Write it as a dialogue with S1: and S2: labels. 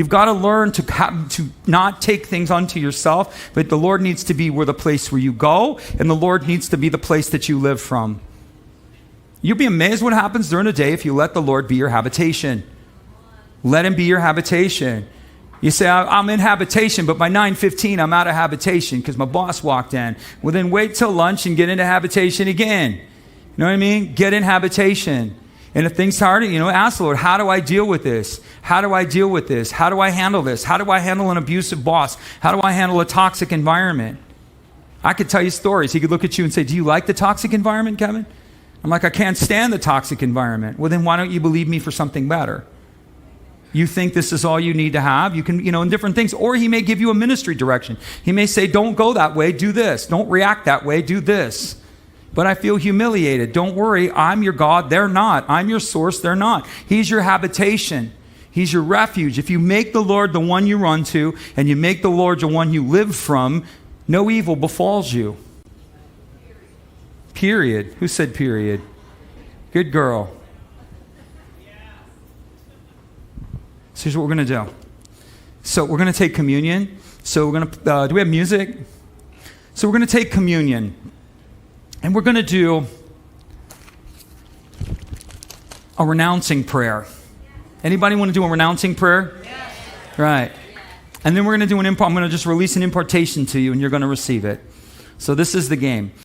S1: You've got to learn to not take things unto yourself, but the Lord needs to be the place where you go, and the Lord needs to be the place that you live from. You'll be amazed what happens during the day if you let the Lord be your habitation. Let him be your habitation. You say, I'm in habitation, but by 9:15, I'm out of habitation because my boss walked in. Well, then wait till lunch and get into habitation again. You know what I mean? Get in habitation. And if things are hard, ask the Lord, how do I deal with this? How do I deal with this? How do I handle this? How do I handle an abusive boss? How do I handle a toxic environment? I could tell you stories. He could look at you and say, do you like the toxic environment, Kevin? I'm like, I can't stand the toxic environment. Well, then why don't you believe me for something better? You think this is all you need to have? You can, in different things. Or he may give you a ministry direction. He may say, don't go that way, do this. Don't react that way, do this. But I feel humiliated. Don't worry, I'm your God, they're not. I'm your source, they're not. He's your habitation. He's your refuge. If you make the Lord the one you run to, and you make the Lord the one you live from, no evil befalls you. Period. Who said period? Good girl. So here's what we're going to do. So we're going to take communion. So we're going to, do we have music? So we're going to take communion. And we're going to do a renouncing prayer. Anybody want to do a renouncing prayer? Yes. Right. And then we're going to do I'm going to just release an impartation to you, and you're going to receive it. So this is the game.